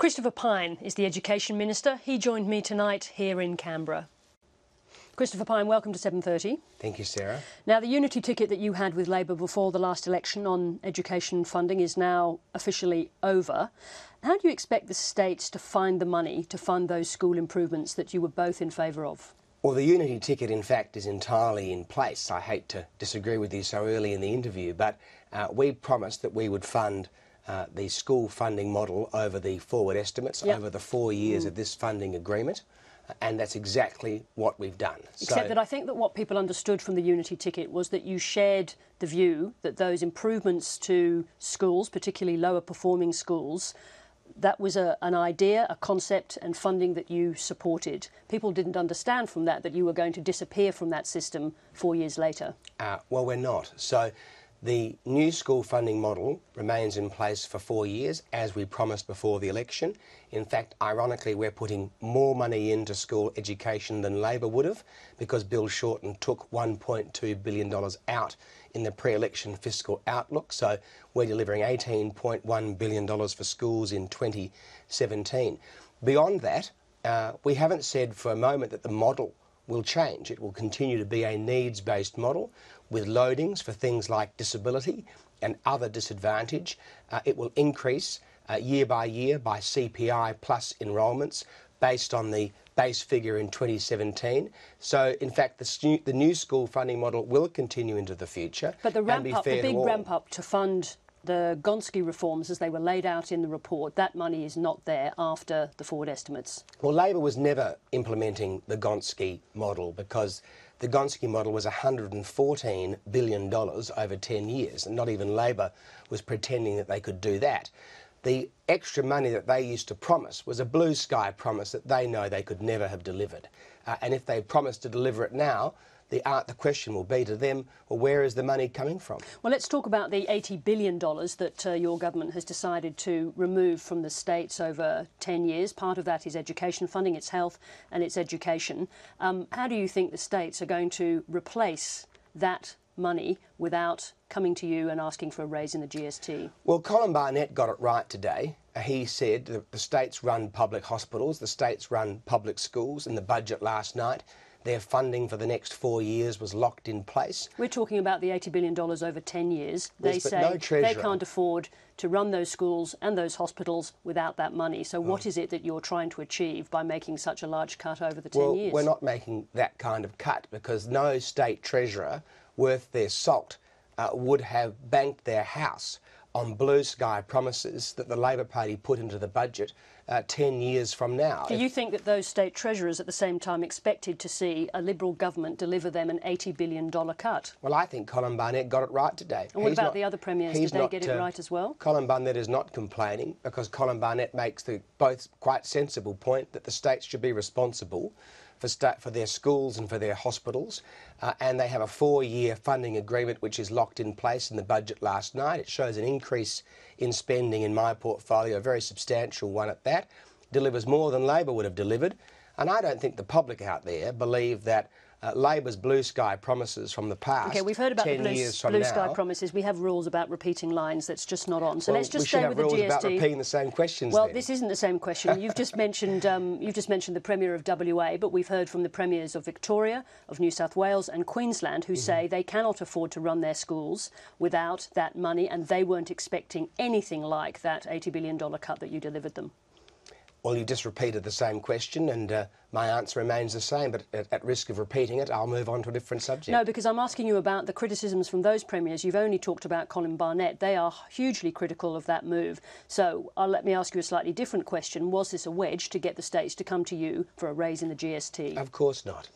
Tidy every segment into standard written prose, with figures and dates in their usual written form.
Christopher Pyne is the Education Minister. He joined me tonight here in Canberra. Christopher Pyne, welcome to 7:30. Thank you, Sarah. Now, the unity ticket that you had with Labor before the last election on education funding is now officially over. How do you expect the states to find the money to fund those school improvements that you were both in favour of? Well, the unity ticket, in fact, is entirely in place. I hate to disagree with you so early in the interview, but we promised that we would fund the school funding model over the forward estimates over the 4 years of this funding agreement. And that's exactly what we've done. Except that I think that what people understood from the unity ticket was that you shared the view that those improvements to schools, particularly lower performing schools, that was an idea, a concept and funding that you supported. People didn't understand from that you were going to disappear from that system 4 years later. Well, we're not. So the new school funding model remains in place for 4 years, as we promised before the election. In fact, ironically, we're putting more money into school education than Labor would have, because Bill Shorten took $1.2 billion out in the pre-election fiscal outlook. So we're delivering $18.1 billion for schools in 2017. Beyond that, we haven't said for a moment that the model will change. It will continue to be a needs-based model with loadings for things like disability and other disadvantage. It will increase year by year by CPI plus enrolments based on the base figure in 2017. So, in fact, the new school funding model will continue into the future. But the big ramp up to fund the Gonski reforms as they were laid out in the report, that money is not there after the forward estimates. Well, Labor was never implementing the Gonski model because the Gonski model was $114 billion over 10 years, and not even Labor was pretending that they could do that. The extra money that they used to promise was a blue sky promise that they know they could never have delivered. And if they promised to deliver it now, the question will be to them, well, where is the money coming from? Well, let's talk about the $80 billion that your government has decided to remove from the states over 10 years. Part of that is education funding, it's health and it's education. How do you think the states are going to replace that money without coming to you and asking for a raise in the GST? Well, Colin Barnett got it right today. He said that the states run public hospitals, the states run public schools. In the budget last night, their funding for the next 4 years was locked in place. We're talking about the $80 billion over 10 years. They Yes, say no treasurer. they can't afford to run those schools and those hospitals without that money. So what is it that you're trying to achieve by making such a large cut over the 10 years? We're not making that kind of cut because no state treasurer worth their salt would have banked their house on blue sky promises that the Labor Party put into the budget 10 years from now. Do you think that those state treasurers at the same time expected to see a Liberal government deliver them an $80 billion cut? Well, I think Colin Barnett got it right today. And what about the other premiers? Did they get it right as well? Colin Barnett is not complaining because Colin Barnett makes the both quite sensible point that the states should be responsible for their schools and for their hospitals, and they have a 4-year funding agreement which is locked in place in the budget last night. It shows an increase in spending in my portfolio, a very substantial one at that, delivers more than Labor would have delivered, and I don't think the public out there believe that Labor's blue sky promises from the past. Okay, we've heard about the blue sky now, promises. We have rules about repeating lines. That's just not on. So let's just stay with the GST. We should have rules about repeating the same questions. Well, then. This isn't the same question. You've just mentioned the Premier of WA, but we've heard from the Premiers of Victoria, of New South Wales and Queensland who say they cannot afford to run their schools without that money, and they weren't expecting anything like that $80 billion cut that you delivered them. Well, you just repeated the same question, and my answer remains the same, but at risk of repeating it, I'll move on to a different subject. No, because I'm asking you about the criticisms from those premiers. You've only talked about Colin Barnett. They are hugely critical of that move. So let me ask you a slightly different question. Was this a wedge to get the states to come to you for a raise in the GST? Of course not.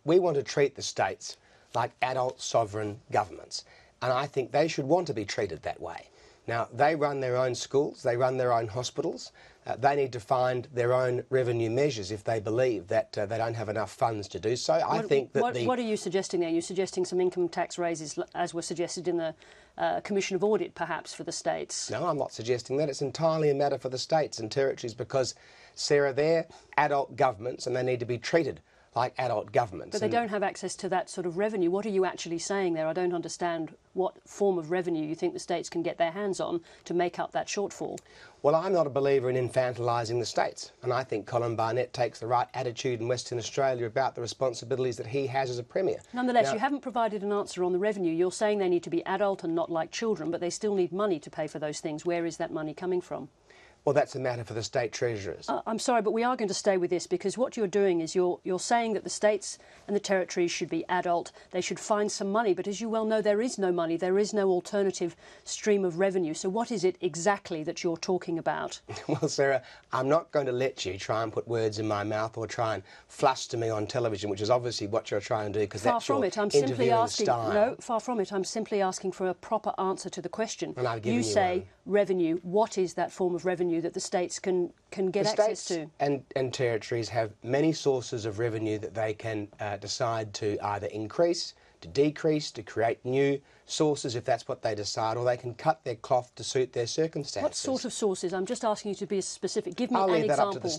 We want to treat the states like adult sovereign governments, and I think they should want to be treated that way. Now, they run their own schools, they run their own hospitals. They need to find their own revenue measures if they believe that they don't have enough funds to do so. What are you suggesting there? You're suggesting some income tax raises, as were suggested in the Commission of Audit, perhaps, for the states? No, I'm not suggesting that. It's entirely a matter for the states and territories because, Sarah, they're adult governments and they need to be treated like adult governments. But they don't have access to that sort of revenue. What are you actually saying there? I don't understand what form of revenue you think the states can get their hands on to make up that shortfall. Well, I'm not a believer in infantilising the states, and I think Colin Barnett takes the right attitude in Western Australia about the responsibilities that he has as a Premier. Nonetheless, you haven't provided an answer on the revenue. You're saying they need to be adult and not like children, but they still need money to pay for those things. Where is that money coming from? Well, that's a matter for the state treasurers. I'm sorry, but we are going to stay with this, because what you're doing is you're saying that the states and the territories should be adult. They should find some money, but as you well know, there is no money. There is no alternative stream of revenue. So what is it exactly that you're talking about? Well, Sarah, I'm not going to let you try and put words in my mouth or try and fluster me on television, which is obviously what you're trying to do, because that's your interviewing style. No, far from it. I'm simply asking for a proper answer to the question. And I've given you say one. Revenue. What is that form of revenue that the states can get access to? And territories have many sources of revenue that they can decide to either increase, to decrease, to create new sources if that's what they decide, or they can cut their cloth to suit their circumstances. What sort of sources? I'm just asking you to be specific. Give me I'll an leave that example. up to the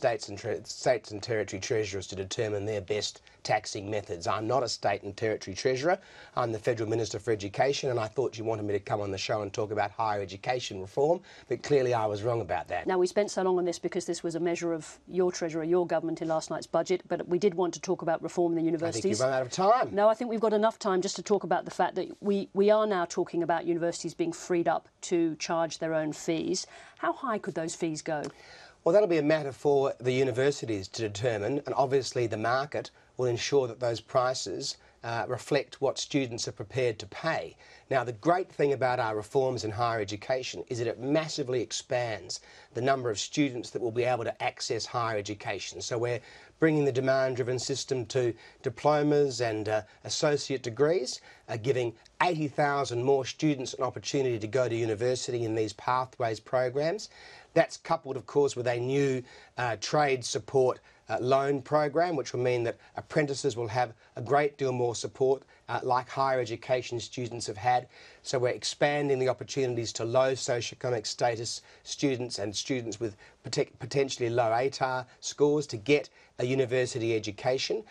states and territory treasurers to determine their best taxing methods. I'm not a state and territory treasurer. I'm the Federal Minister for Education, and I thought you wanted me to come on the show and talk about higher education reform, but clearly I was wrong about that. Now, we spent so long on this because this was a measure of your treasurer, your government in last night's budget, but we did want to talk about reform in the universities. I think you've run out of time. No, I think we've got enough time just to talk about the fact that we are now talking about universities being freed up to charge their own fees. How high could those fees go? Well, that'll be a matter for the universities to determine, and obviously the market will ensure that those prices reflect what students are prepared to pay. Now, the great thing about our reforms in higher education is that it massively expands the number of students that will be able to access higher education. So we're bringing the demand-driven system to diplomas and associate degrees, giving 80,000 more students an opportunity to go to university in these pathways programs. That's coupled, of course, with a new trade support loan program, which will mean that apprentices will have a great deal more support like higher education students have had. So we're expanding the opportunities to low socioeconomic status students and students with potentially low ATAR scores to get a university education.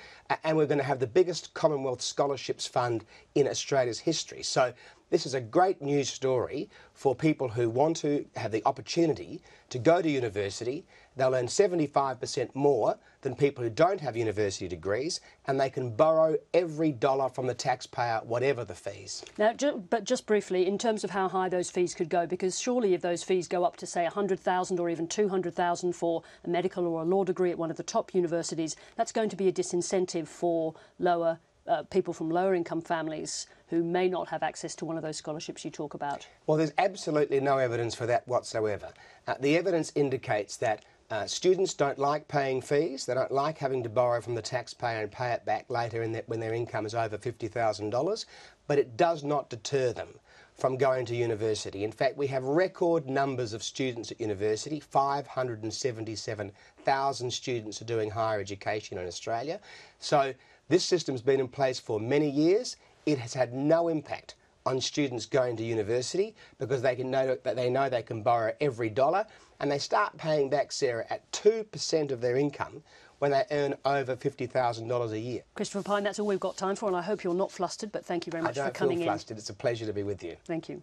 And we're going to have the biggest Commonwealth Scholarships Fund in Australia's history. So this is a great news story for people who want to have the opportunity to go to university. They'll earn 75% more than people who don't have university degrees, and they can borrow every dollar from the taxpayer, whatever the fees. Now, but just briefly, in terms of how high those fees could go, because surely if those fees go up to, say, 100,000 or even 200,000 for a medical or a law degree at one of the top universities, that's going to be a disincentive for people from lower income families who may not have access to one of those scholarships you talk about. Well, there's absolutely no evidence for that whatsoever. The evidence indicates that students don't like paying fees. They don't like having to borrow from the taxpayer and pay it back later when their income is over $50,000, but it does not deter them from going to university. In fact, we have record numbers of students at university. 577,000 students are doing higher education in Australia. So this system's been in place for many years. It has had no impact on students going to university because they know they can borrow every dollar, and they start paying back, Sarah, at 2% of their income when they earn over $50,000 a year. Christopher Pyne, that's all we've got time for, and I hope you're not flustered, but thank you very much for coming in. I don't feel flustered. It's a pleasure to be with you. Thank you.